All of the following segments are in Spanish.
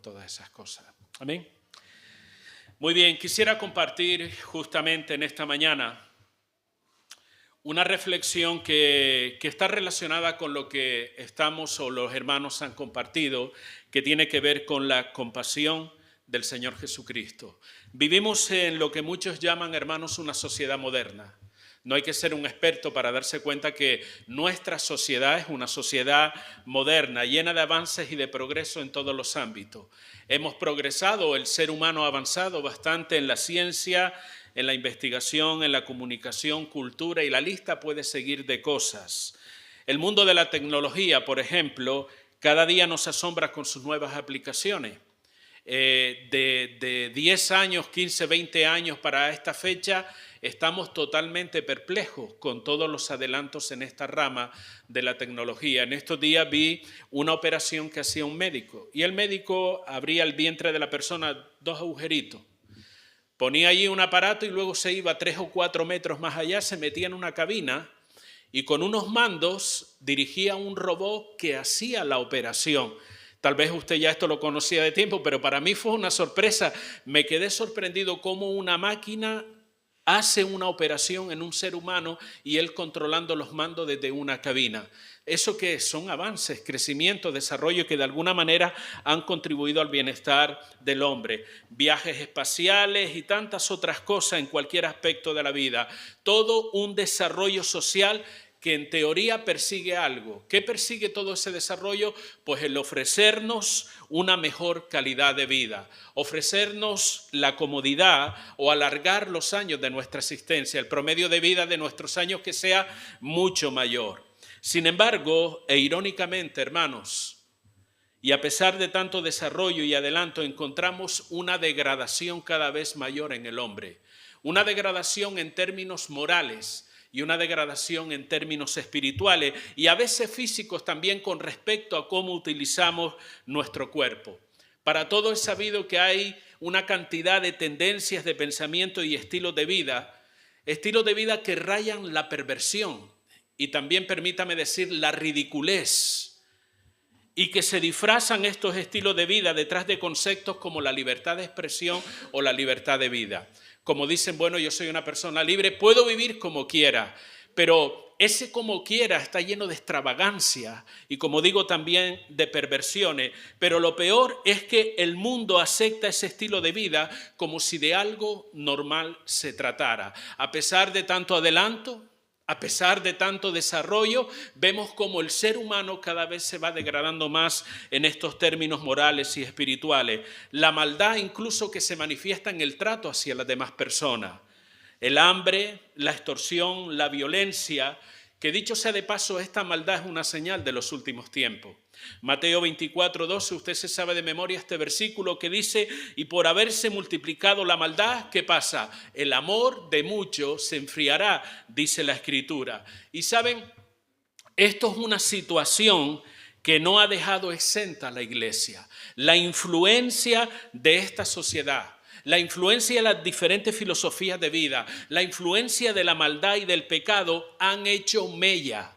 todas esas cosas. Amén. Muy bien, quisiera compartir justamente en esta mañana una reflexión que está relacionada con lo que estamos o los hermanos han compartido, que tiene que ver con la compasión del Señor Jesucristo. Vivimos en lo que muchos llaman, hermanos, una sociedad moderna. No hay que ser un experto para darse cuenta que nuestra sociedad es una sociedad moderna, llena de avances y de progreso en todos los ámbitos. Hemos progresado, el ser humano ha avanzado bastante en la ciencia, en la investigación, en la comunicación, cultura, y la lista puede seguir de cosas. El mundo de la tecnología, por ejemplo, cada día nos asombra con sus nuevas aplicaciones. De 10 años, 15, 20 años para esta fecha, estamos totalmente perplejos con todos los adelantos en esta rama de la tecnología. En estos días vi una operación que hacía un médico y el médico abría el vientre de la persona 2 agujeritos. Ponía allí un aparato y luego se iba 3 o 4 metros más allá, se metía en una cabina y con unos mandos dirigía un robot que hacía la operación. Tal vez usted ya esto lo conocía de tiempo, pero para mí fue una sorpresa. Me quedé sorprendido cómo una máquina hace una operación en un ser humano y él controlando los mandos desde una cabina. ¿Eso qué es? Son avances, crecimiento, desarrollo que de alguna manera han contribuido al bienestar del hombre. Viajes espaciales y tantas otras cosas en cualquier aspecto de la vida. Todo un desarrollo social que en teoría persigue algo. ¿Qué persigue todo ese desarrollo? Pues el ofrecernos una mejor calidad de vida, ofrecernos la comodidad o alargar los años de nuestra existencia, el promedio de vida de nuestros años que sea mucho mayor. Sin embargo, e irónicamente, hermanos, y a pesar de tanto desarrollo y adelanto, encontramos una degradación cada vez mayor en el hombre, una degradación en términos morales, y una degradación en términos espirituales y a veces físicos también con respecto a cómo utilizamos nuestro cuerpo. Para todo es sabido que hay una cantidad de tendencias de pensamiento y estilos de vida que rayan la perversión y también, permítame decir, la ridiculez, y que se disfrazan estos estilos de vida detrás de conceptos como la libertad de expresión o la libertad de vida. Como dicen, bueno, yo soy una persona libre, puedo vivir como quiera, pero ese como quiera está lleno de extravagancia y, como digo, también de perversiones. Pero lo peor es que el mundo acepta ese estilo de vida como si de algo normal se tratara. A pesar de tanto adelanto, a pesar de tanto desarrollo, vemos como el ser humano cada vez se va degradando más en estos términos morales y espirituales. La maldad incluso que se manifiesta en el trato hacia las demás personas. El hambre, la extorsión, la violencia, que dicho sea de paso, esta maldad es una señal de los últimos tiempos. Mateo 24:12, usted se sabe de memoria este versículo que dice, y por haberse multiplicado la maldad, ¿qué pasa? El amor de muchos se enfriará, dice la Escritura. Y saben, esto es una situación que no ha dejado exenta a la iglesia. La influencia de esta sociedad, la influencia de las diferentes filosofías de vida, la influencia de la maldad y del pecado han hecho mella,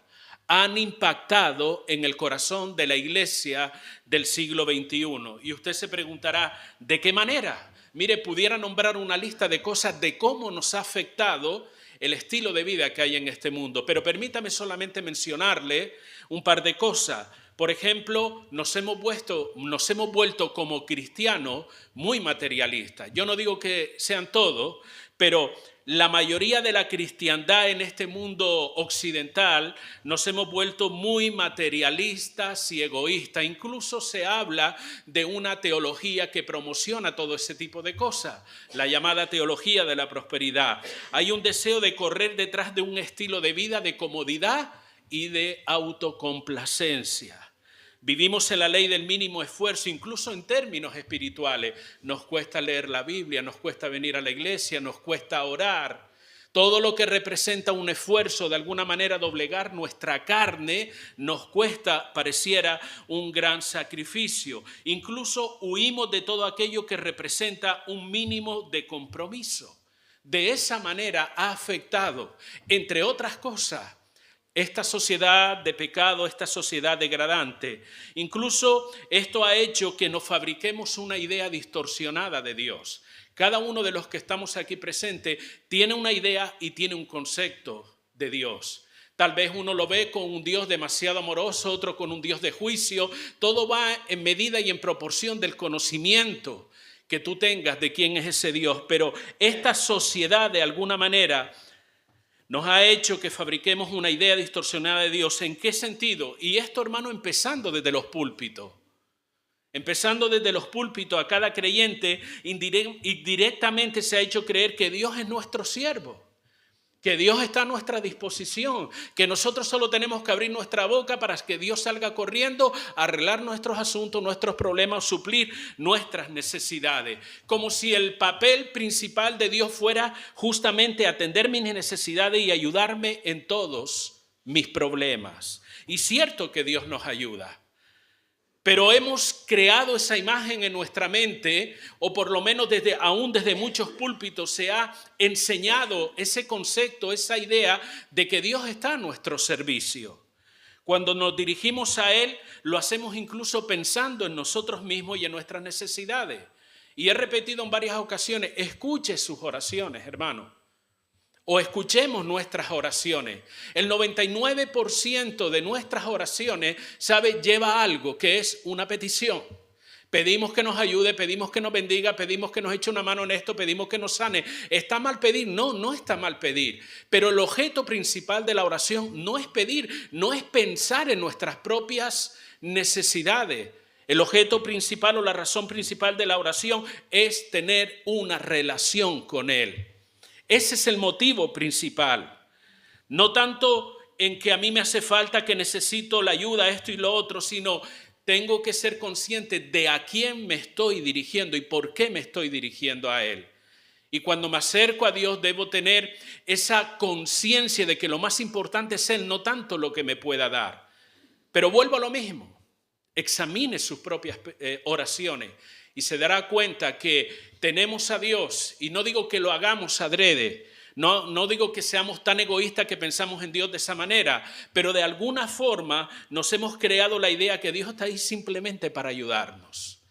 han impactado en el corazón de la iglesia del siglo XXI. Y usted se preguntará, ¿de qué manera? Mire, pudiera nombrar una lista de cosas de cómo nos ha afectado el estilo de vida que hay en este mundo, pero permítame solamente mencionarle un par de cosas. Por ejemplo, nos hemos vuelto como cristianos muy materialistas. Yo no digo que sean todos, pero la mayoría de la cristiandad en este mundo occidental nos hemos vuelto muy materialistas y egoístas. Incluso se habla de una teología que promociona todo ese tipo de cosas, la llamada teología de la prosperidad. Hay un deseo de correr detrás de un estilo de vida de comodidad y de autocomplacencia. Vivimos en la ley del mínimo esfuerzo, incluso en términos espirituales. Nos cuesta leer la Biblia, nos cuesta venir a la iglesia, nos cuesta orar. Todo lo que representa un esfuerzo, de alguna manera doblegar nuestra carne, nos cuesta, pareciera, un gran sacrificio. Incluso huimos de todo aquello que representa un mínimo de compromiso. De esa manera ha afectado, entre otras cosas, Esta sociedad de pecado, esta sociedad degradante, incluso esto ha hecho que nos fabriquemos una idea distorsionada de Dios. Cada uno de los que estamos aquí presentes tiene una idea y tiene un concepto de Dios. Tal vez uno lo ve con un Dios demasiado amoroso, otro con un Dios de juicio. Todo va en medida y en proporción del conocimiento que tú tengas de quién es ese Dios. Pero esta sociedad, de alguna manera, nos ha hecho que fabriquemos una idea distorsionada de Dios. ¿En qué sentido? Y esto, hermano, empezando desde los púlpitos. Empezando desde los púlpitos, a cada creyente indirectamente se ha hecho creer que Dios es nuestro siervo, que Dios está a nuestra disposición, que nosotros solo tenemos que abrir nuestra boca para que Dios salga corriendo a arreglar nuestros asuntos, nuestros problemas, suplir nuestras necesidades. Como si el papel principal de Dios fuera justamente atender mis necesidades y ayudarme en todos mis problemas. Y cierto que Dios nos ayuda. Pero hemos creado esa imagen en nuestra mente, o por lo menos aún desde muchos púlpitos se ha enseñado ese concepto, esa idea de que Dios está a nuestro servicio. Cuando nos dirigimos a Él, lo hacemos incluso pensando en nosotros mismos y en nuestras necesidades. Y he repetido en varias ocasiones, escuche sus oraciones, hermano. O escuchemos nuestras oraciones. El 99% de nuestras oraciones, lleva algo que es una petición. Pedimos que nos ayude, pedimos que nos bendiga, pedimos que nos eche una mano en esto, pedimos que nos sane. ¿Está mal pedir? No, no está mal pedir. Pero el objeto principal de la oración no es pedir, no es pensar en nuestras propias necesidades. El objeto principal o la razón principal de la oración es tener una relación con Él. Ese es el motivo principal. No tanto en que a mí me hace falta, que necesito la ayuda, esto y lo otro, sino tengo que ser consciente de a quién me estoy dirigiendo y por qué me estoy dirigiendo a Él. Y cuando me acerco a Dios debo tener esa conciencia de que lo más importante es Él, no tanto lo que me pueda dar. Pero vuelvo a lo mismo. Examine sus propias oraciones y se dará cuenta que tenemos a Dios, y no digo que lo hagamos adrede, no digo que seamos tan egoístas que pensamos en Dios de esa manera, pero de alguna forma nos hemos creado la idea que Dios está ahí simplemente para ayudarnos,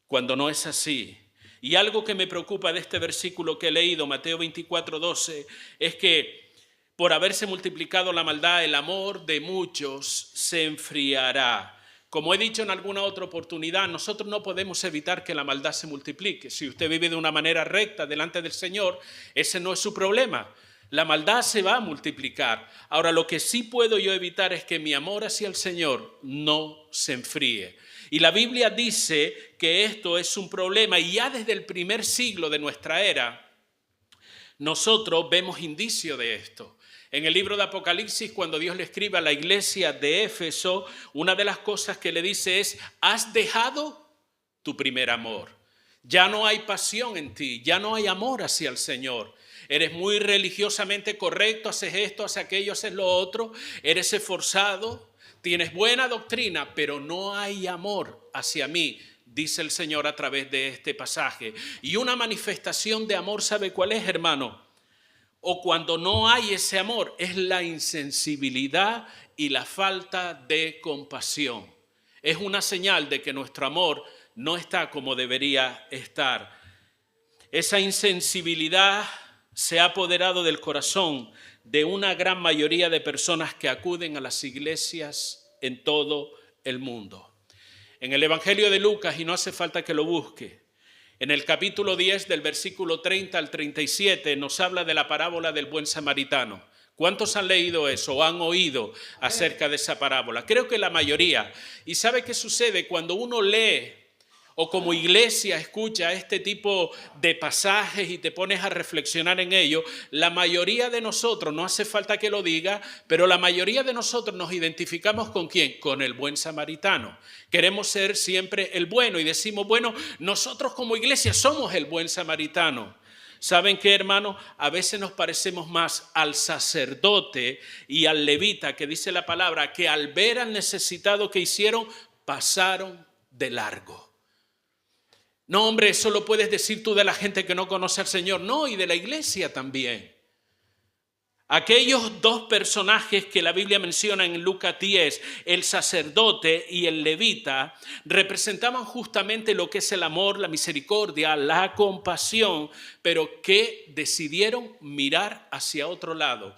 cuando no es así. Y algo que me preocupa de este versículo que he leído, Mateo 24:12, es que por haberse multiplicado la maldad, el amor de muchos se enfriará. Como he dicho en alguna otra oportunidad, nosotros no podemos evitar que la maldad se multiplique. Si usted vive de una manera recta delante del Señor, ese no es su problema. La maldad se va a multiplicar. Ahora, lo que sí puedo yo evitar es que mi amor hacia el Señor no se enfríe. Y la Biblia dice que esto es un problema, y ya desde el primer siglo de nuestra era, nosotros vemos indicio de esto. En el libro de Apocalipsis, cuando Dios le escribe a la iglesia de Éfeso, una de las cosas que le dice es: has dejado tu primer amor. Ya no hay pasión en ti, ya no hay amor hacia el Señor. Eres muy religiosamente correcto, haces esto, haces aquello, haces lo otro, eres esforzado, tienes buena doctrina, pero no hay amor hacia mí, dice el Señor a través de este pasaje. Y una manifestación de amor, ¿sabe cuál es, hermano? O cuando no hay ese amor, es la insensibilidad y la falta de compasión. Es una señal de que nuestro amor no está como debería estar. Esa insensibilidad se ha apoderado del corazón de una gran mayoría de personas que acuden a las iglesias en todo el mundo. En el Evangelio de Lucas, y no hace falta que lo busque, en el capítulo 10 del versículo 30 al 37 nos habla de la parábola del buen samaritano. ¿Cuántos han leído eso o han oído acerca de esa parábola? Creo que la mayoría. ¿Y sabe qué sucede cuando uno lee o como iglesia escucha este tipo de pasajes y te pones a reflexionar en ello? La mayoría de nosotros, no hace falta que lo diga, pero la mayoría de nosotros nos identificamos ¿con quién? Con el buen samaritano. Queremos ser siempre el bueno y decimos, bueno, nosotros como iglesia somos el buen samaritano. ¿Saben qué, hermano? A veces nos parecemos más al sacerdote y al levita, que dice la palabra, que al ver al necesitado que hicieron, pasaron de largo. No, hombre, eso lo puedes decir tú de la gente que no conoce al Señor. No, y de la iglesia también. Aquellos dos personajes que la Biblia menciona en Lucas 10, el sacerdote y el levita, representaban justamente lo que es el amor, la misericordia, la compasión, pero que decidieron mirar hacia otro lado.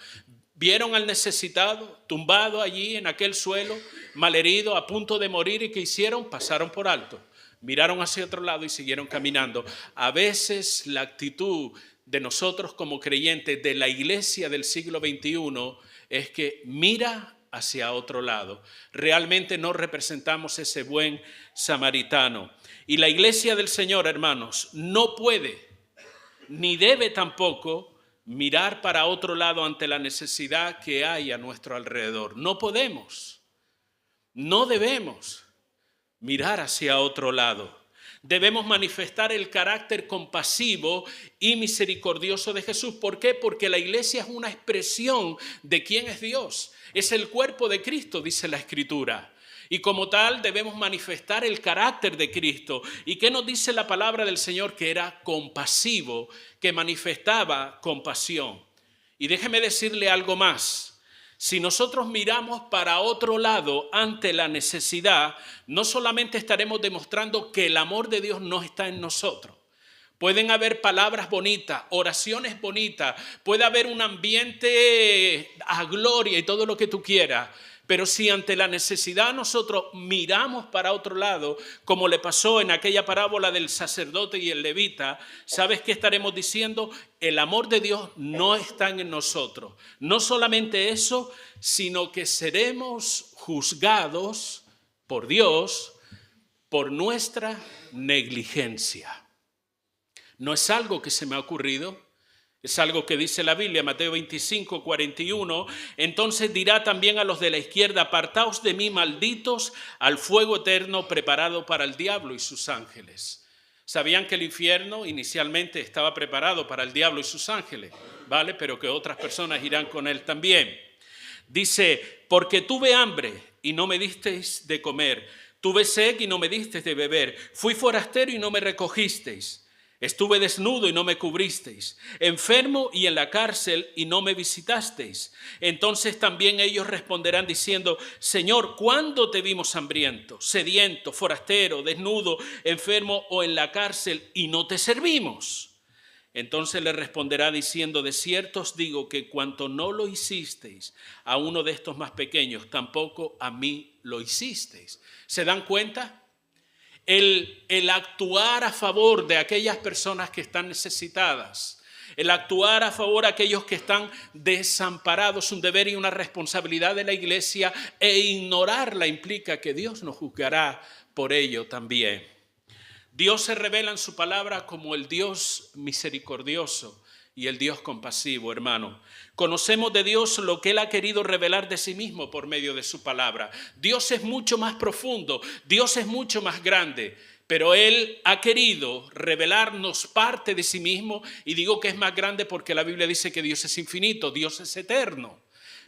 Vieron al necesitado tumbado allí en aquel suelo, malherido, a punto de morir, y ¿qué hicieron? Pasaron por alto. Miraron hacia otro lado y siguieron caminando. A veces la actitud de nosotros como creyentes de la iglesia del siglo XXI es que mira hacia otro lado. Realmente no representamos ese buen samaritano. Y la iglesia del Señor, hermanos, no puede ni debe tampoco mirar para otro lado ante la necesidad que hay a nuestro alrededor. No podemos, no debemos mirar hacia otro lado. Debemos manifestar el carácter compasivo y misericordioso de Jesús. ¿Por qué? Porque la iglesia es una expresión de quién es Dios. Es el cuerpo de Cristo, dice la Escritura. Y como tal debemos manifestar el carácter de Cristo. ¿Y qué nos dice la palabra del Señor? Que era compasivo, que manifestaba compasión. Y déjeme decirle algo más. Si nosotros miramos para otro lado ante la necesidad, no solamente estaremos demostrando que el amor de Dios no está en nosotros. Pueden haber palabras bonitas, oraciones bonitas, puede haber un ambiente a gloria y todo lo que tú quieras. Pero si ante la necesidad nosotros miramos para otro lado, como le pasó en aquella parábola del sacerdote y el levita, ¿sabes qué estaremos diciendo? El amor de Dios no está en nosotros. No solamente eso, sino que seremos juzgados por Dios por nuestra negligencia. No es algo que se me ha ocurrido. Es algo que dice la Biblia, Mateo 25, 41. Entonces dirá también a los de la izquierda: apartaos de mí, malditos, al fuego eterno preparado para el diablo y sus ángeles. Sabían que el infierno inicialmente estaba preparado para el diablo y sus ángeles, ¿vale? Pero que otras personas irán con él también. Dice: porque tuve hambre y no me disteis de comer, tuve sed y no me disteis de beber, fui forastero y no me recogisteis. Estuve desnudo y no me cubristeis, enfermo y en la cárcel y no me visitasteis. Entonces también ellos responderán diciendo: Señor, ¿cuándo te vimos hambriento, sediento, forastero, desnudo, enfermo o en la cárcel y no te servimos? Entonces le responderá diciendo: de cierto os digo que cuanto no lo hicisteis a uno de estos más pequeños, tampoco a mí lo hicisteis. ¿Se dan cuenta? El actuar a favor de aquellas personas que están necesitadas, el actuar a favor de aquellos que están desamparados, un deber y una responsabilidad de la iglesia, e ignorarla implica que Dios nos juzgará por ello también. Dios se revela en su palabra como el Dios misericordioso y el Dios compasivo, hermano. Conocemos de Dios lo que Él ha querido revelar de sí mismo por medio de su palabra. Dios es mucho más profundo, Dios es mucho más grande, pero Él ha querido revelarnos parte de sí mismo, y digo que es más grande porque la Biblia dice que Dios es infinito, Dios es eterno.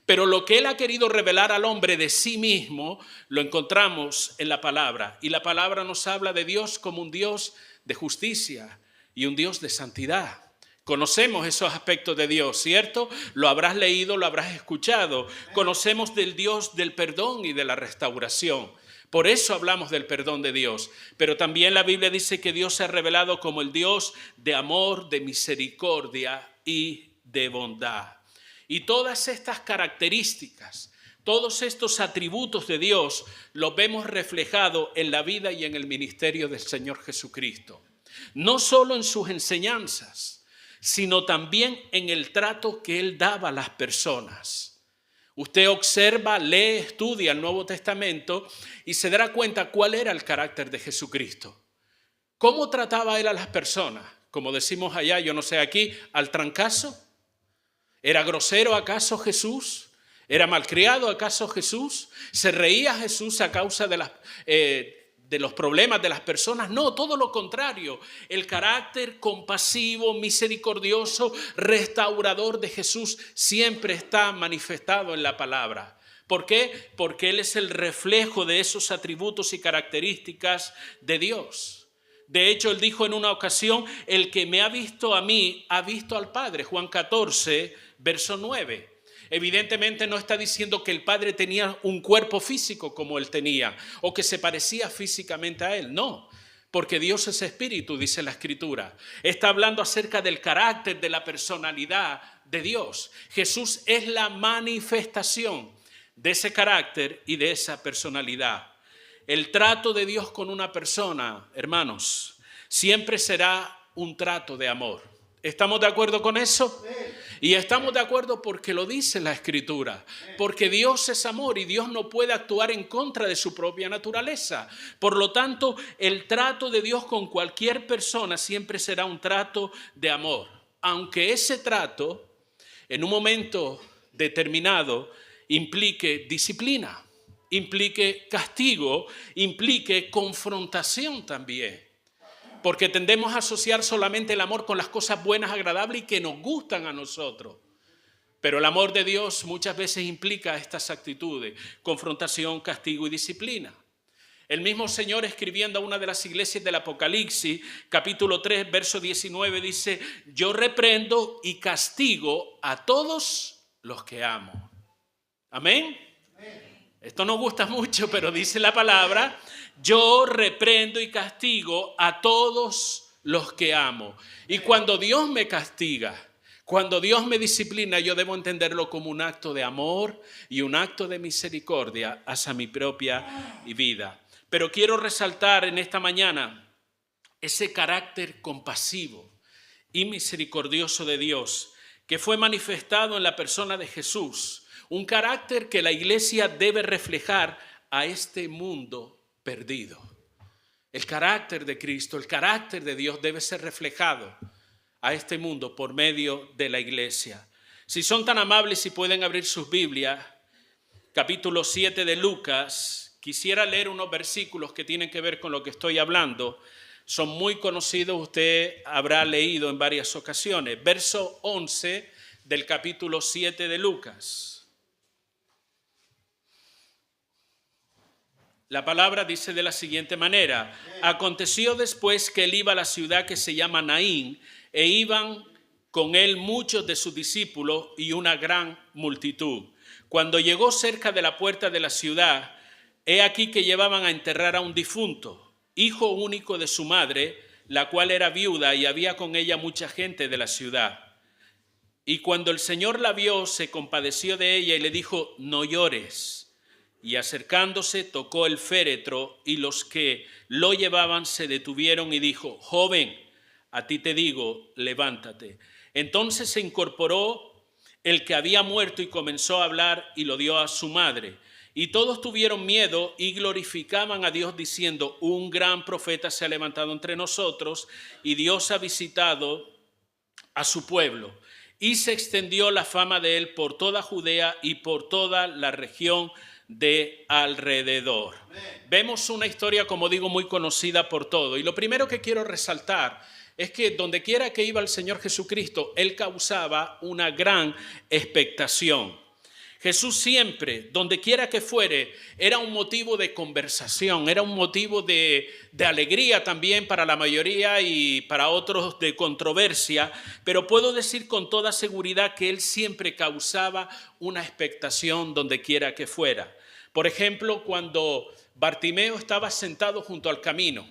Pero lo que Él ha querido revelar al hombre de sí mismo, lo encontramos en la palabra. Y la palabra nos habla de Dios como un Dios de justicia y un Dios de santidad. Conocemos esos aspectos de Dios, ¿cierto? Lo habrás leído, lo habrás escuchado. Conocemos del Dios del perdón y de la restauración. Por eso hablamos del perdón de Dios. Pero también la Biblia dice que Dios se ha revelado como el Dios de amor, de misericordia y de bondad. Y todas estas características, todos estos atributos de Dios, los vemos reflejados en la vida y en el ministerio del Señor Jesucristo. No solo en sus enseñanzas, sino también en el trato que Él daba a las personas. Usted observa, lee, estudia el Nuevo Testamento y se dará cuenta cuál era el carácter de Jesucristo. ¿Cómo trataba Él a las personas? Como decimos allá, yo no sé aquí, al trancazo. ¿Era grosero acaso Jesús? ¿Era malcriado acaso Jesús? ¿Se reía Jesús a causa de los problemas de las personas? No, todo lo contrario. El carácter compasivo, misericordioso, restaurador de Jesús siempre está manifestado en la palabra. ¿Por qué? Porque Él es el reflejo de esos atributos y características de Dios. De hecho, él dijo en una ocasión, el que me ha visto a mí, ha visto al Padre. Juan 14, verso 9. Evidentemente no está diciendo que el Padre tenía un cuerpo físico como él tenía, o que se parecía físicamente a él. No, porque Dios es espíritu, dice la Escritura. Está hablando acerca del carácter, de la personalidad de Dios. Jesús es la manifestación de ese carácter y de esa personalidad. El trato de Dios con una persona, hermanos, siempre será un trato de amor. ¿Estamos de acuerdo con eso? Y estamos de acuerdo porque lo dice la Escritura. Porque Dios es amor y Dios no puede actuar en contra de su propia naturaleza. Por lo tanto, el trato de Dios con cualquier persona siempre será un trato de amor. Aunque ese trato, en un momento determinado, implique disciplina, implique castigo, implique confrontación también. Porque tendemos a asociar solamente el amor con las cosas buenas, agradables y que nos gustan a nosotros. Pero el amor de Dios muchas veces implica estas actitudes: confrontación, castigo y disciplina. El mismo Señor, escribiendo a una de las iglesias del Apocalipsis, capítulo 3, verso 19, dice: yo reprendo y castigo a todos los que amo. Amén. Esto nos gusta mucho, pero dice la palabra: yo reprendo y castigo a todos los que amo. Y cuando Dios me castiga, cuando Dios me disciplina, yo debo entenderlo como un acto de amor y un acto de misericordia hacia mi propia vida. Pero quiero resaltar en esta mañana ese carácter compasivo y misericordioso de Dios que fue manifestado en la persona de Jesús. Un carácter que la iglesia debe reflejar a este mundo perdido. El carácter de Cristo, el carácter de Dios debe ser reflejado a este mundo por medio de la iglesia. Si son tan amables y pueden abrir sus Biblias, capítulo 7 de Lucas, quisiera leer unos versículos que tienen que ver con lo que estoy hablando. Son muy conocidos, usted habrá leído en varias ocasiones. Verso 11 del capítulo 7 de Lucas. La palabra dice de la siguiente manera: aconteció después que él iba a la ciudad que se llama Naín, e iban con él muchos de sus discípulos y una gran multitud. Cuando llegó cerca de la puerta de la ciudad, he aquí que llevaban a enterrar a un difunto, hijo único de su madre, la cual era viuda, y había con ella mucha gente de la ciudad. Y cuando el Señor la vio, se compadeció de ella y le dijo: no llores. Y acercándose tocó el féretro, y los que lo llevaban se detuvieron y dijo: joven, a ti te digo, levántate. Entonces se incorporó el que había muerto y comenzó a hablar y lo dio a su madre. Y todos tuvieron miedo y glorificaban a Dios diciendo: un gran profeta se ha levantado entre nosotros y Dios ha visitado a su pueblo. Y se extendió la fama de él por toda Judea y por toda la región de alrededor. Vemos una historia, como digo, muy conocida por todo. Y lo primero que quiero resaltar es que donde quiera que iba el Señor Jesucristo, él causaba una gran expectación. Jesús siempre, donde quiera que fuere, era un motivo de conversación, era un motivo de alegría también para la mayoría y para otros de controversia, pero puedo decir con toda seguridad que él siempre causaba una expectación donde quiera que fuera. Por ejemplo, cuando Bartimeo estaba sentado junto al camino,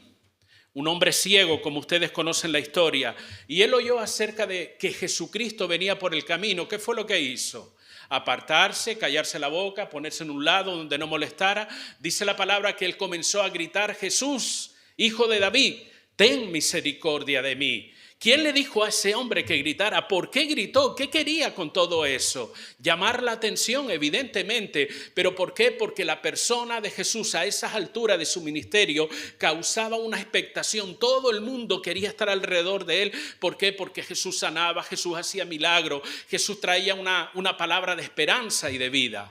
un hombre ciego, como ustedes conocen la historia, y él oyó acerca de que Jesucristo venía por el camino. ¿Qué fue lo que hizo? Apartarse, callarse la boca, ponerse en un lado donde no molestara. Dice la palabra que él comenzó a gritar: Jesús, hijo de David, ten misericordia de mí. ¿Quién le dijo a ese hombre que gritara? ¿Por qué gritó? ¿Qué quería con todo eso? Llamar la atención, evidentemente. ¿Pero por qué? Porque la persona de Jesús a esas alturas de su ministerio causaba una expectación. Todo el mundo quería estar alrededor de él. ¿Por qué? Porque Jesús sanaba, Jesús hacía milagros, Jesús traía una palabra de esperanza y de vida.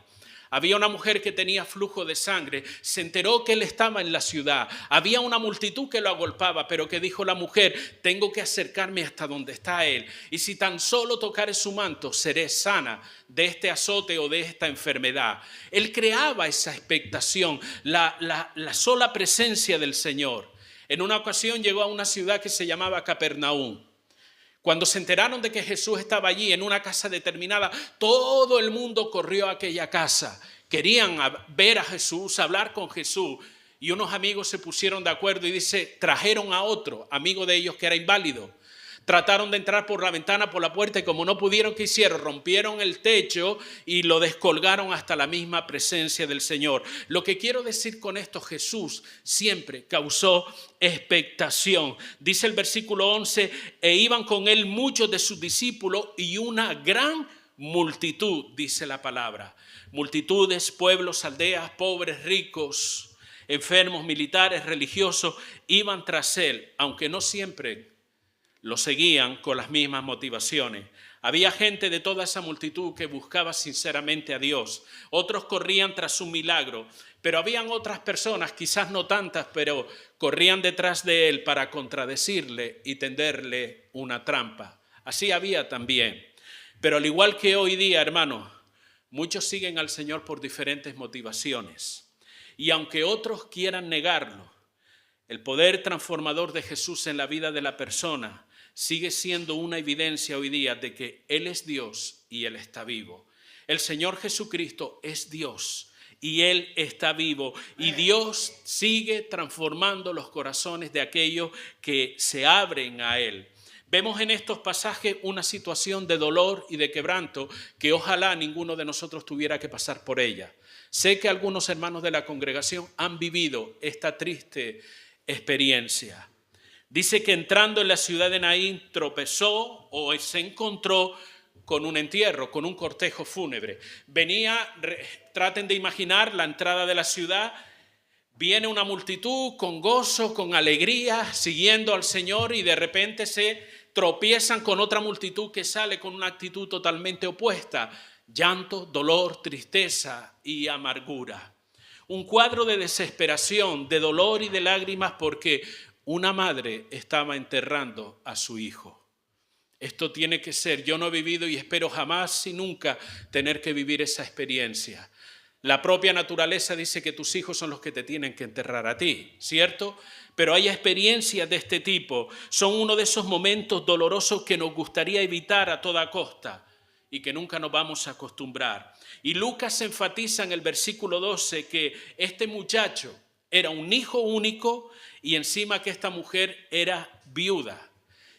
Había una mujer que tenía flujo de sangre, se enteró que él estaba en la ciudad. Había una multitud que lo agolpaba, pero que dijo la mujer: tengo que acercarme hasta donde está él. Y si tan solo tocare su manto, seré sana de este azote o de esta enfermedad. Él creaba esa expectación, la sola presencia del Señor. En una ocasión llegó a una ciudad que se llamaba Capernaum. Cuando se enteraron de que Jesús estaba allí en una casa determinada, todo el mundo corrió a aquella casa. Querían ver a Jesús, hablar con Jesús. Y unos amigos se pusieron de acuerdo y dice, trajeron a otro amigo de ellos que era inválido. Trataron de entrar por la ventana, por la puerta, y como no pudieron, ¿qué hicieron? Rompieron el techo y lo descolgaron hasta la misma presencia del Señor. Lo que quiero decir con esto, Jesús siempre causó expectación. Dice el versículo 11, e iban con él muchos de sus discípulos y una gran multitud, dice la palabra. Multitudes, pueblos, aldeas, pobres, ricos, enfermos, militares, religiosos, iban tras él, aunque no siempre lo seguían con las mismas motivaciones. Había gente de toda esa multitud que buscaba sinceramente a Dios. Otros corrían tras un milagro, pero habían otras personas, quizás no tantas, pero corrían detrás de él para contradecirle y tenderle una trampa. Así había también. Pero al igual que hoy día, hermanos, muchos siguen al Señor por diferentes motivaciones. Y aunque otros quieran negarlo, el poder transformador de Jesús en la vida de la persona sigue siendo una evidencia hoy día de que Él es Dios y Él está vivo. El Señor Jesucristo es Dios y Él está vivo. Y Dios sigue transformando los corazones de aquellos que se abren a Él. Vemos en estos pasajes una situación de dolor y de quebranto que ojalá ninguno de nosotros tuviera que pasar por ella. Sé que algunos hermanos de la congregación han vivido esta triste experiencia. Dice que entrando en la ciudad de Naín tropezó o se encontró con un entierro, con un cortejo fúnebre. Traten de imaginar la entrada de la ciudad, viene una multitud con gozo, con alegría, siguiendo al Señor y de repente se tropiezan con otra multitud que sale con una actitud totalmente opuesta, llanto, dolor, tristeza y amargura. Un cuadro de desesperación, de dolor y de lágrimas porque una madre estaba enterrando a su hijo. Esto tiene que ser, yo no he vivido y espero jamás y nunca tener que vivir esa experiencia. La propia naturaleza dice que tus hijos son los que te tienen que enterrar a ti, ¿cierto? Pero hay experiencias de este tipo. Son uno de esos momentos dolorosos que nos gustaría evitar a toda costa y que nunca nos vamos a acostumbrar. Y Lucas enfatiza en el versículo 12 que este muchacho era un hijo único y encima que esta mujer era viuda.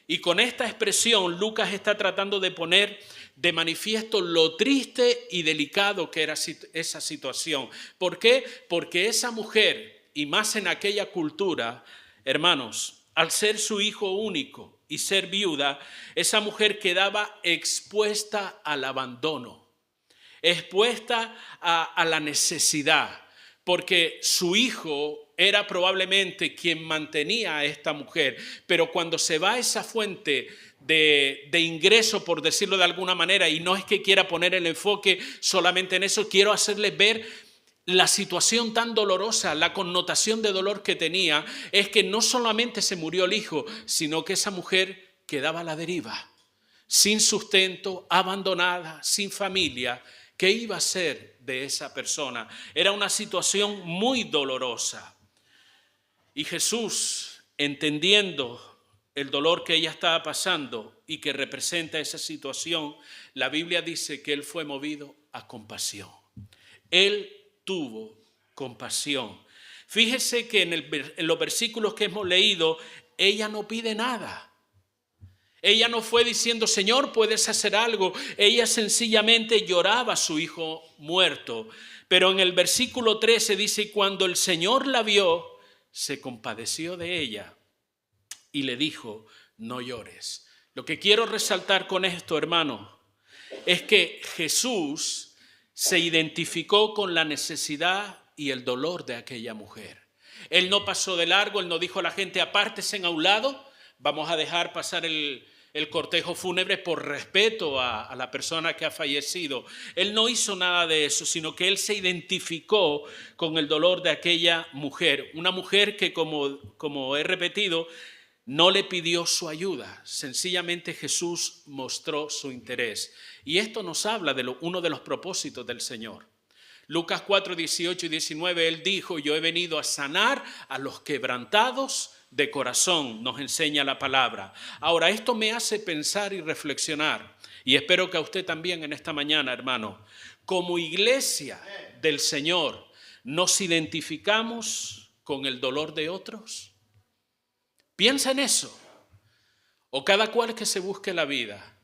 Y con esta expresión Lucas está tratando de poner de manifiesto lo triste y delicado que era esa situación. ¿Por qué? Porque esa mujer, y más en aquella cultura, hermanos, al ser su hijo único y ser viuda, esa mujer quedaba expuesta al abandono, expuesta a la necesidad, porque su hijo era probablemente quien mantenía a esta mujer, pero cuando se va a esa fuente de ingreso, por decirlo de alguna manera, y no es que quiera poner el enfoque solamente en eso, quiero hacerles ver la situación tan dolorosa, la connotación de dolor que tenía, es que no solamente se murió el hijo, sino que esa mujer quedaba a la deriva, sin sustento, abandonada, sin familia. ¿Qué iba a ser de esa persona? Era una situación muy dolorosa. Y Jesús, entendiendo el dolor que ella estaba pasando y que representa esa situación, la Biblia dice que Él fue movido a compasión. Él tuvo compasión. Fíjese que en los versículos que hemos leído, ella no pide nada. Ella no fue diciendo, Señor, ¿puedes hacer algo? Ella sencillamente lloraba a su hijo muerto. Pero en el versículo 13 dice, cuando el Señor la vio, se compadeció de ella y le dijo, no llores. Lo que quiero resaltar con esto, hermano, es que Jesús se identificó con la necesidad y el dolor de aquella mujer. Él no pasó de largo, Él no dijo a la gente, apártense a un lado, vamos a dejar pasar el cortejo fúnebre por respeto a la persona que ha fallecido. Él no hizo nada de eso, sino que Él se identificó con el dolor de aquella mujer. Una mujer que, como he repetido, no le pidió su ayuda. Sencillamente Jesús mostró su interés. Y esto nos habla de uno de los propósitos del Señor. Lucas 4, 18 y 19, Él dijo, yo he venido a sanar a los quebrantados de corazón, nos enseña la palabra. Ahora, esto me hace pensar y reflexionar, y espero que a usted también en esta mañana, hermano, como iglesia del Señor, ¿nos identificamos con el dolor de otros? Piensa en eso. O cada cual que se busque la vida.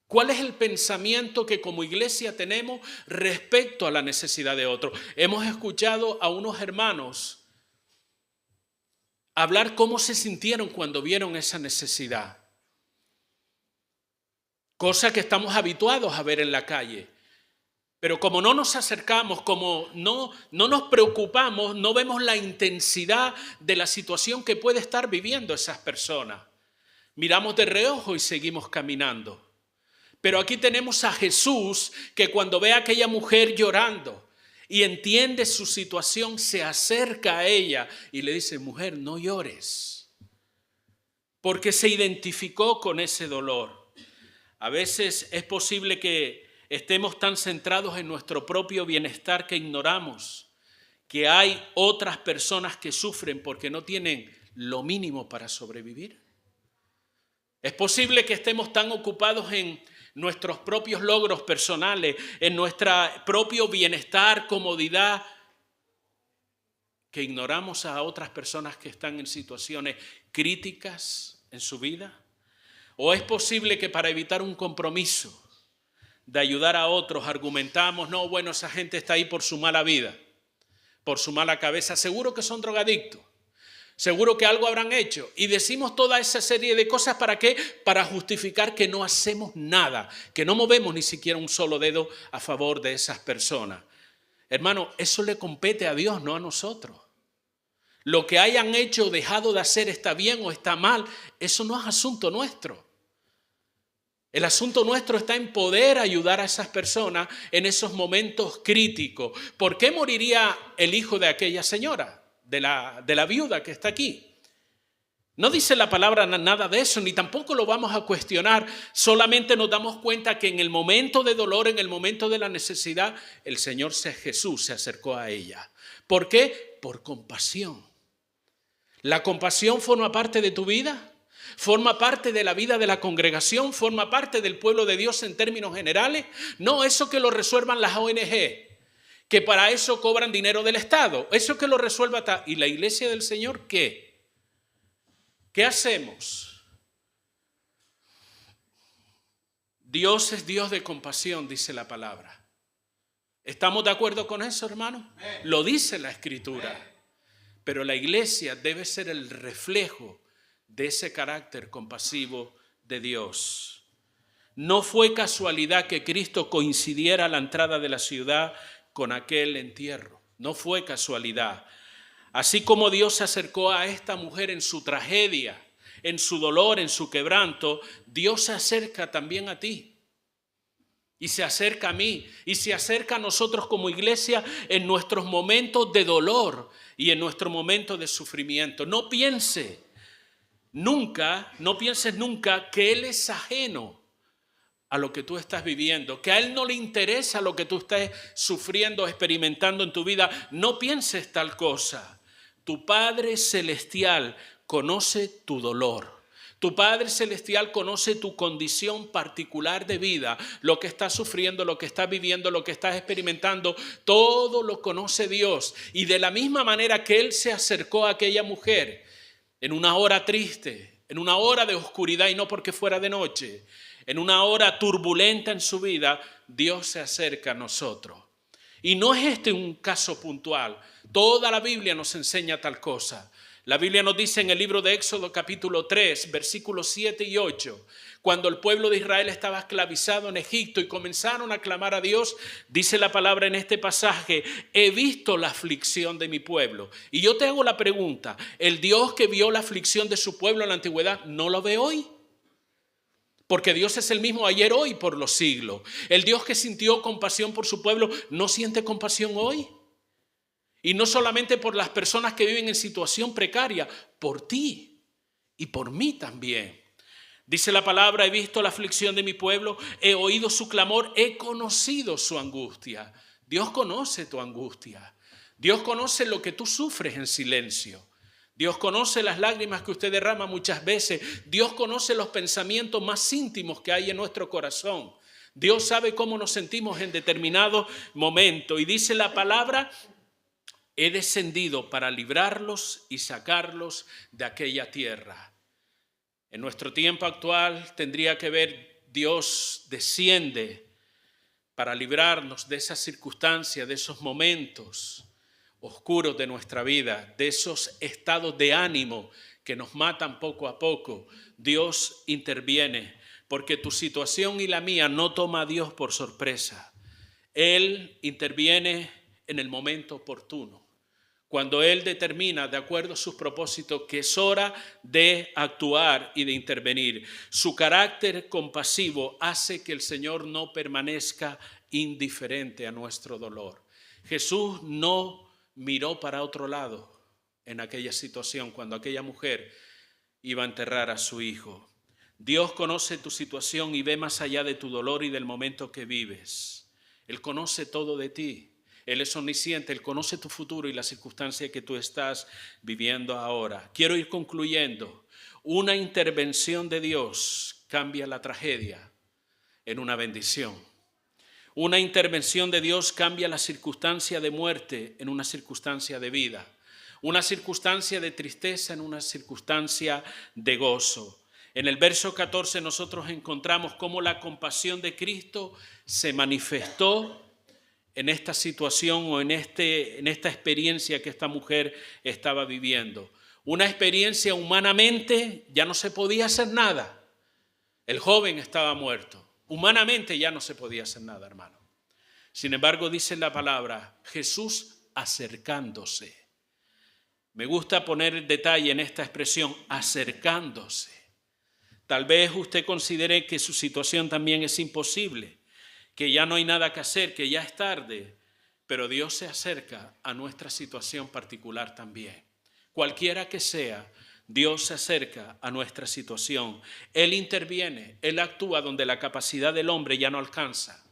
¿Cuál es el pensamiento que como iglesia tenemos respecto a la necesidad de otro? Hemos escuchado a unos hermanos hablar cómo se sintieron cuando vieron esa necesidad. Cosa que estamos habituados a ver en la calle. Pero como no nos acercamos, como no nos preocupamos, no vemos la intensidad de la situación que puede estar viviendo esas personas. Miramos de reojo y seguimos caminando. Pero aquí tenemos a Jesús que cuando ve a aquella mujer llorando y entiende su situación, se acerca a ella y le dice, mujer, no llores, porque se identificó con ese dolor. A veces es posible que estemos tan centrados en nuestro propio bienestar que ignoramos que hay otras personas que sufren porque no tienen lo mínimo para sobrevivir. Es posible que estemos tan ocupados en nuestros propios logros personales, en nuestro propio bienestar, comodidad, que ignoramos a otras personas que están en situaciones críticas en su vida. O es posible que para evitar un compromiso de ayudar a otros argumentamos, no, bueno, esa gente está ahí por su mala vida, por su mala cabeza, seguro que son drogadictos. Seguro que algo habrán hecho. Y decimos toda esa serie de cosas, ¿para qué? Para justificar que no hacemos nada, que no movemos ni siquiera un solo dedo a favor de esas personas. Hermano, eso le compete a Dios, no a nosotros. Lo que hayan hecho o dejado de hacer está bien o está mal, eso no es asunto nuestro. El asunto nuestro está en poder ayudar a esas personas en esos momentos críticos. ¿Por qué moriría el hijo de aquella señora? De la viuda que está aquí. No dice la palabra nada de eso, ni tampoco lo vamos a cuestionar. Solamente nos damos cuenta que en el momento de dolor, en el momento de la necesidad, el Señor Jesús se acercó a ella. ¿Por qué? Por compasión. ¿La compasión forma parte de tu vida? ¿Forma parte de la vida de la congregación? ¿Forma parte del pueblo de Dios en términos generales? No, eso que lo resuelvan las ONG. Que para eso cobran dinero del Estado. Eso que lo resuelva. ¿Y la iglesia del Señor qué? ¿Qué hacemos? Dios es Dios de compasión, dice la palabra. ¿Estamos de acuerdo con eso, hermano? Lo dice la Escritura. Pero la iglesia debe ser el reflejo de ese carácter compasivo de Dios. No fue casualidad que Cristo coincidiera a la entrada de la ciudad con aquel entierro. No fue casualidad. Así como Dios se acercó a esta mujer en su tragedia, en su dolor, en su quebranto, Dios se acerca también a ti. Y se acerca a mí. Y se acerca a nosotros como iglesia en nuestros momentos de dolor y en nuestro momento de sufrimiento. No pienses nunca que Él es ajeno a lo que tú estás viviendo, que a Él no le interesa lo que tú estás sufriendo, experimentando en tu vida. No pienses tal cosa. Tu Padre Celestial conoce tu dolor. Tu Padre Celestial conoce tu condición particular de vida, lo que estás sufriendo, lo que estás viviendo, lo que estás experimentando, todo lo conoce Dios. Y de la misma manera que Él se acercó a aquella mujer en una hora triste, en una hora de oscuridad y no porque fuera de noche, en una hora turbulenta en su vida, Dios se acerca a nosotros. Y no es este un caso puntual. Toda la Biblia nos enseña tal cosa. La Biblia nos dice en el libro de Éxodo capítulo 3, versículos 7 y 8, cuando el pueblo de Israel estaba esclavizado en Egipto y comenzaron a clamar a Dios, dice la palabra en este pasaje, he visto la aflicción de mi pueblo. Y yo te hago la pregunta, ¿el Dios que vio la aflicción de su pueblo en la antigüedad no lo ve hoy? Porque Dios es el mismo ayer, hoy, por los siglos. El Dios que sintió compasión por su pueblo, ¿no siente compasión hoy? Y no solamente por las personas que viven en situación precaria, por ti y por mí también. Dice la palabra, he visto la aflicción de mi pueblo, he oído su clamor, he conocido su angustia. Dios conoce tu angustia. Dios conoce lo que tú sufres en silencio. Dios conoce las lágrimas que usted derrama muchas veces. Dios conoce los pensamientos más íntimos que hay en nuestro corazón. Dios sabe cómo nos sentimos en determinado momento. Y dice la palabra: he descendido para librarlos y sacarlos de aquella tierra. En nuestro tiempo actual tendría que ver: Dios desciende para librarnos de esas circunstancias, de esos momentos oscuros de nuestra vida, de esos estados de ánimo que nos matan poco a poco. Dios interviene, porque tu situación y la mía no toma a Dios por sorpresa. Él interviene en el momento oportuno, cuando Él determina, de acuerdo a sus propósitos, que es hora de actuar y de intervenir. Su carácter compasivo hace que el Señor no permanezca indiferente a nuestro dolor. Jesús no miró para otro lado en aquella situación, cuando aquella mujer iba a enterrar a su hijo. Dios conoce tu situación y ve más allá de tu dolor y del momento que vives. Él conoce todo de ti. Él es omnisciente, Él conoce tu futuro y la circunstancia que tú estás viviendo ahora. Quiero ir concluyendo. Una intervención de Dios cambia la tragedia en una bendición. Una intervención de Dios cambia la circunstancia de muerte en una circunstancia de vida. Una circunstancia de tristeza en una circunstancia de gozo. En el verso 14 nosotros encontramos cómo la compasión de Cristo se manifestó en esta situación o en esta experiencia que esta mujer estaba viviendo. Una experiencia humanamente ya no se podía hacer nada. El joven estaba muerto. Humanamente ya no se podía hacer nada, hermano. Sin embargo, dice la palabra, Jesús acercándose. Me gusta poner el detalle en esta expresión, acercándose. Tal vez usted considere que su situación también es imposible, que ya no hay nada que hacer, que ya es tarde, pero Dios se acerca a nuestra situación particular también. Cualquiera que sea, Dios se acerca a nuestra situación. Él interviene, Él actúa donde la capacidad del hombre ya no alcanza,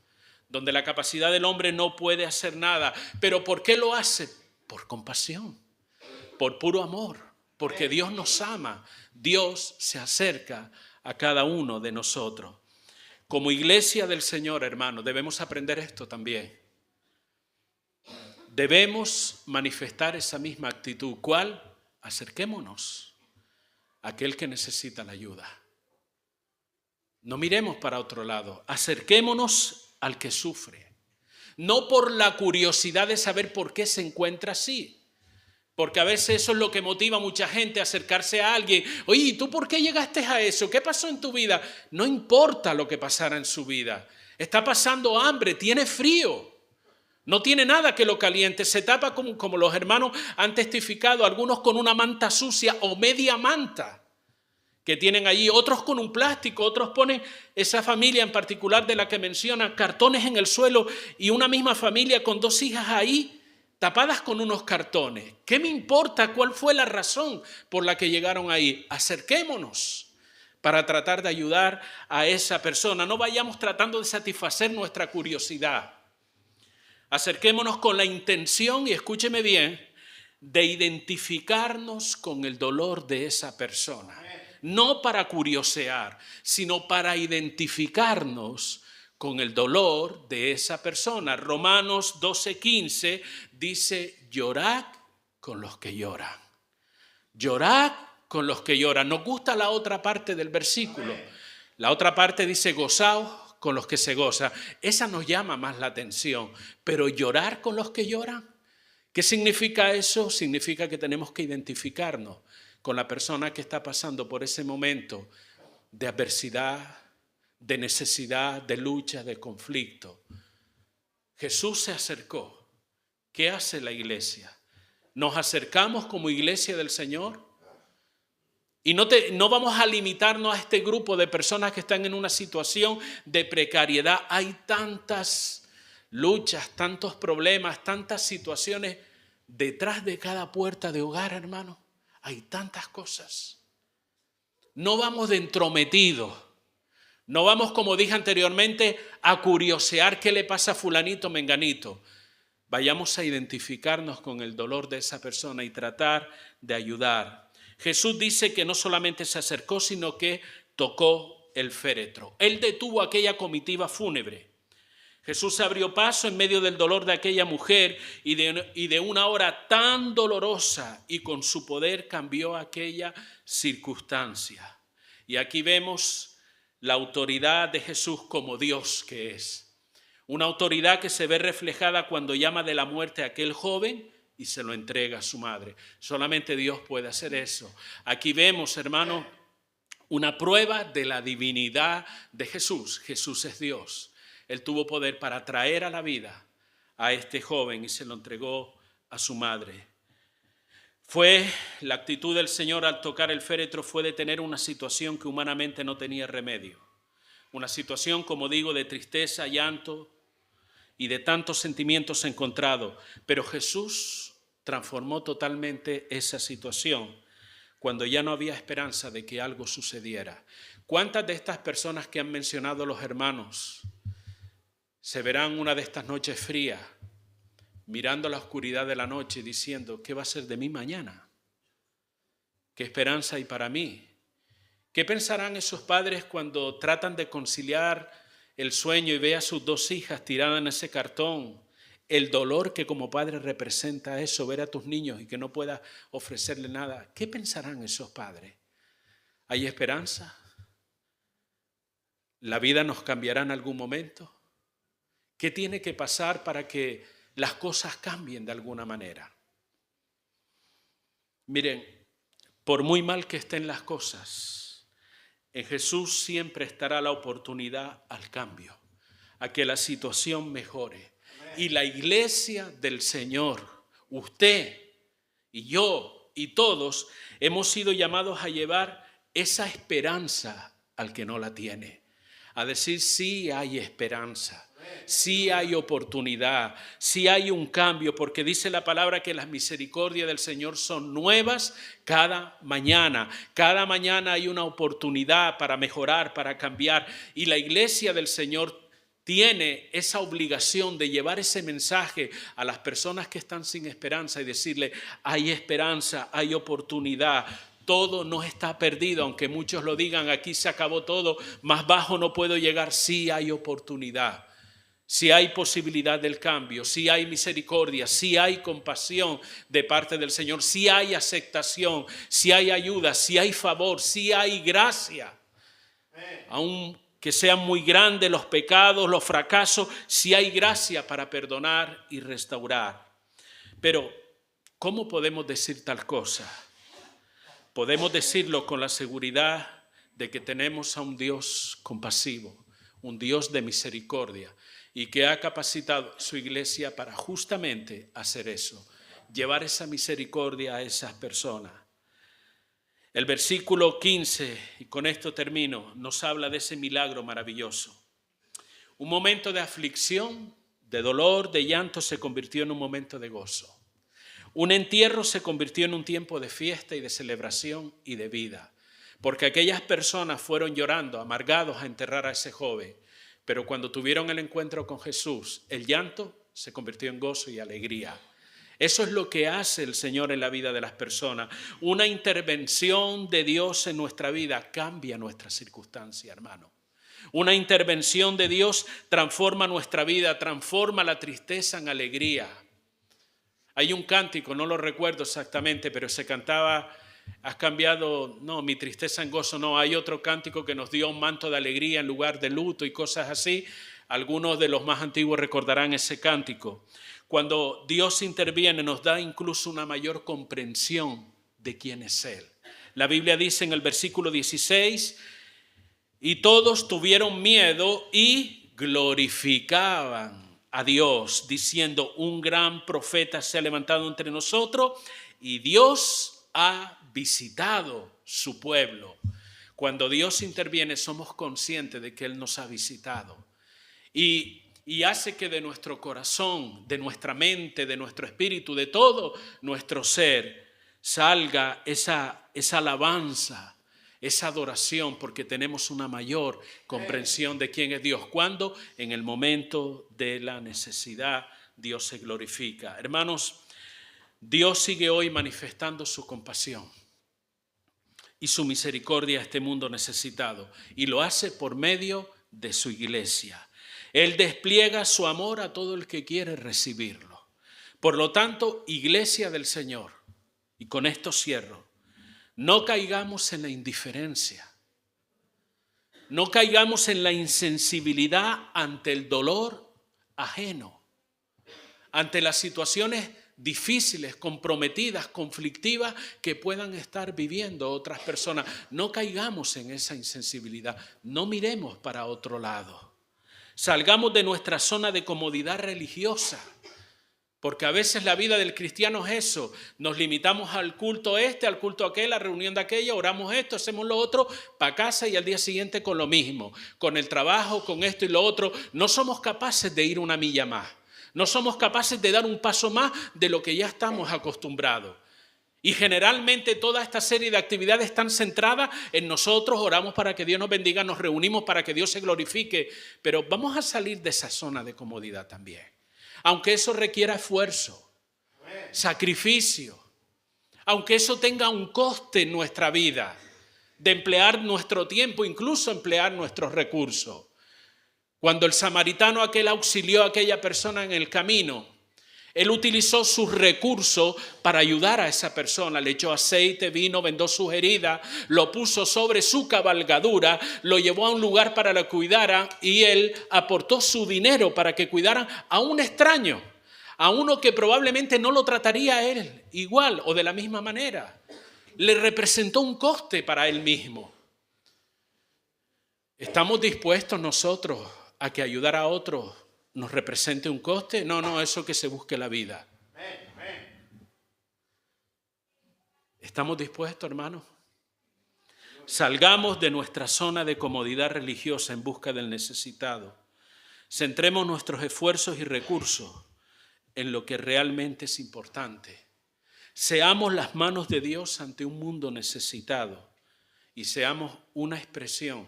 donde la capacidad del hombre no puede hacer nada. ¿Pero por qué lo hace? Por compasión, por puro amor, porque Dios nos ama. Dios se acerca a cada uno de nosotros. Como iglesia del Señor, hermano, debemos aprender esto también. Debemos manifestar esa misma actitud. ¿Cuál? Acerquémonos a aquel que necesita la ayuda. No miremos para otro lado. Acerquémonos al que sufre. No por la curiosidad de saber por qué se encuentra así. Porque a veces eso es lo que motiva a mucha gente a acercarse a alguien. Oye, ¿tú por qué llegaste a eso? ¿Qué pasó en tu vida? No importa lo que pasara en su vida. Está pasando hambre, tiene frío. No tiene nada que lo caliente. Se tapa como los hermanos han testificado, algunos con una manta sucia o media manta que tienen allí. Otros con un plástico, otros ponen, esa familia en particular de la que menciona, cartones en el suelo y una misma familia con 2 hijas ahí, tapadas con unos cartones. ¿Qué me importa cuál fue la razón por la que llegaron ahí? Acerquémonos para tratar de ayudar a esa persona. No vayamos tratando de satisfacer nuestra curiosidad. Acerquémonos con la intención, y escúcheme bien, de identificarnos con el dolor de esa persona. No para curiosear, sino para identificarnos con el dolor de esa persona. Romanos 12:15 dice, llorad con los que lloran. Llorad con los que lloran. Nos gusta la otra parte del versículo. La otra parte dice, gozaos con los que se gozan. Esa nos llama más la atención. Pero llorar con los que lloran, ¿qué significa eso? Significa que tenemos que identificarnos con la persona que está pasando por ese momento de adversidad, de necesidad, de lucha, de conflicto. Jesús se acercó. ¿Qué hace la iglesia? ¿Nos acercamos como iglesia del Señor? Y no vamos a limitarnos a este grupo de personas que están en una situación de precariedad. Hay tantas luchas, tantos problemas, tantas situaciones detrás de cada puerta de hogar, hermano. Hay tantas cosas. No vamos de entrometidos. No vamos, como dije anteriormente, a curiosear qué le pasa a fulanito, menganito. vayamos a identificarnos con el dolor de esa persona y tratar de ayudar. Jesús dice que no solamente se acercó, sino que tocó el féretro. Él detuvo aquella comitiva fúnebre. Jesús se abrió paso en medio del dolor de aquella mujer y de una hora tan dolorosa, y con su poder cambió aquella circunstancia. Y aquí vemos la autoridad de Jesús como Dios que es. Una autoridad que se ve reflejada cuando llama de la muerte a aquel joven y se lo entrega a su madre. Solamente Dios puede hacer eso. Aquí vemos, hermanos, una prueba de la divinidad de Jesús. Jesús es Dios. Él tuvo poder para traer a la vida a este joven y se lo entregó a su madre. La actitud del Señor al tocar el féretro fue detener una situación que humanamente no tenía remedio. Una situación, como digo, de tristeza, llanto y de tantos sentimientos encontrados. Pero Jesús transformó totalmente esa situación cuando ya no había esperanza de que algo sucediera. ¿Cuántas de estas personas que han mencionado los hermanos se verán una de estas noches frías, mirando la oscuridad de la noche y diciendo, ¿qué va a ser de mí mañana? ¿Qué esperanza hay para mí? ¿Qué pensarán esos padres cuando tratan de conciliar el sueño y ve a sus dos hijas tiradas en ese cartón? El dolor que como padre representa eso, ver a tus niños y que no puedas ofrecerle nada. ¿Qué pensarán esos padres? ¿Hay esperanza? ¿La vida nos cambiará en algún momento? ¿Qué tiene que pasar para que las cosas cambien de alguna manera? Miren, por muy mal que estén las cosas, en Jesús siempre estará la oportunidad al cambio, a que la situación mejore. Y la iglesia del Señor, usted y yo y todos, hemos sido llamados a llevar esa esperanza al que no la tiene. A decir, sí hay esperanza. Sí hay oportunidad, sí hay un cambio, porque dice la palabra que las misericordias del Señor son nuevas cada mañana. Cada mañana hay una oportunidad para mejorar, para cambiar. Y la iglesia del Señor tiene esa obligación de llevar ese mensaje a las personas que están sin esperanza y decirle, hay esperanza, hay oportunidad. Todo no está perdido, aunque muchos lo digan, aquí se acabó todo, más bajo no puedo llegar. Sí hay oportunidad. Si hay posibilidad del cambio, si hay misericordia, si hay compasión de parte del Señor, si hay aceptación, si hay ayuda, si hay favor, si hay gracia. Aunque sean muy grandes los pecados, los fracasos, si hay gracia para perdonar y restaurar. Pero, ¿cómo podemos decir tal cosa? Podemos decirlo con la seguridad de que tenemos a un Dios compasivo, un Dios de misericordia, y que ha capacitado a su iglesia para justamente hacer eso, llevar esa misericordia a esas personas. El versículo 15, y con esto termino, nos habla de ese milagro maravilloso. Un momento de aflicción, de dolor, de llanto se convirtió en un momento de gozo. Un entierro se convirtió en un tiempo de fiesta y de celebración y de vida, porque aquellas personas fueron llorando, amargados a enterrar a ese joven. Pero cuando tuvieron el encuentro con Jesús, el llanto se convirtió en gozo y alegría. Eso es lo que hace el Señor en la vida de las personas. Una intervención de Dios en nuestra vida cambia nuestra circunstancia, hermano. Una intervención de Dios transforma nuestra vida, transforma la tristeza en alegría. Hay un cántico, no lo recuerdo exactamente, pero se cantaba, has cambiado, no, mi tristeza en gozo, no. Hay otro cántico que nos dio un manto de alegría en lugar de luto y cosas así. Algunos de los más antiguos recordarán ese cántico. Cuando Dios interviene, nos da incluso una mayor comprensión de quién es Él. La Biblia dice en el versículo 16, y todos tuvieron miedo y glorificaban a Dios, diciendo, un gran profeta se ha levantado entre nosotros y Dios ha visitado su pueblo. Cuando Dios interviene, somos conscientes de que Él nos ha visitado. Y hace que de nuestro corazón, de nuestra mente, de nuestro espíritu, de todo nuestro ser, salga esa alabanza, esa adoración, porque tenemos una mayor comprensión de quién es Dios. ¿Cuándo? En el momento de la necesidad Dios se glorifica. Hermanos, Dios sigue hoy manifestando su compasión y su misericordia a este mundo necesitado, y lo hace por medio de su iglesia. Él despliega su amor a todo el que quiere recibirlo. Por lo tanto, iglesia del Señor, y con esto cierro, no caigamos en la indiferencia, no caigamos en la insensibilidad ante el dolor ajeno, ante las situaciones difíciles, comprometidas, conflictivas que puedan estar viviendo otras personas. No caigamos en esa insensibilidad, no miremos para otro lado. Salgamos de nuestra zona de comodidad religiosa, porque a veces la vida del cristiano es eso. Nos limitamos al culto al culto aquel, a la reunión de aquella, oramos esto, hacemos lo otro, para casa y al día siguiente con lo mismo, con el trabajo, con esto y lo otro. No somos capaces de ir una milla más. No somos capaces de dar un paso más de lo que ya estamos acostumbrados. Y generalmente toda esta serie de actividades están centradas en nosotros, oramos para que Dios nos bendiga, nos reunimos para que Dios se glorifique, pero vamos a salir de esa zona de comodidad también. Aunque eso requiera esfuerzo, sacrificio, aunque eso tenga un coste en nuestra vida, de emplear nuestro tiempo, incluso emplear nuestros recursos. Cuando el samaritano aquel auxilió a aquella persona en el camino, él utilizó sus recursos para ayudar a esa persona. Le echó aceite, vino, vendó sus heridas, lo puso sobre su cabalgadura, lo llevó a un lugar para que lo cuidaran y él aportó su dinero para que cuidaran a un extraño, a uno que probablemente no lo trataría a él igual o de la misma manera. Le representó un coste para él mismo. ¿Estamos dispuestos nosotros a que ayudar a otros nos represente un coste? No, eso que se busque la vida. ¿Estamos dispuestos, hermanos? Salgamos de nuestra zona de comodidad religiosa en busca del necesitado. Centremos nuestros esfuerzos y recursos en lo que realmente es importante. Seamos las manos de Dios ante un mundo necesitado y seamos una expresión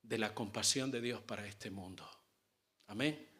de la compasión de Dios para este mundo. Amén.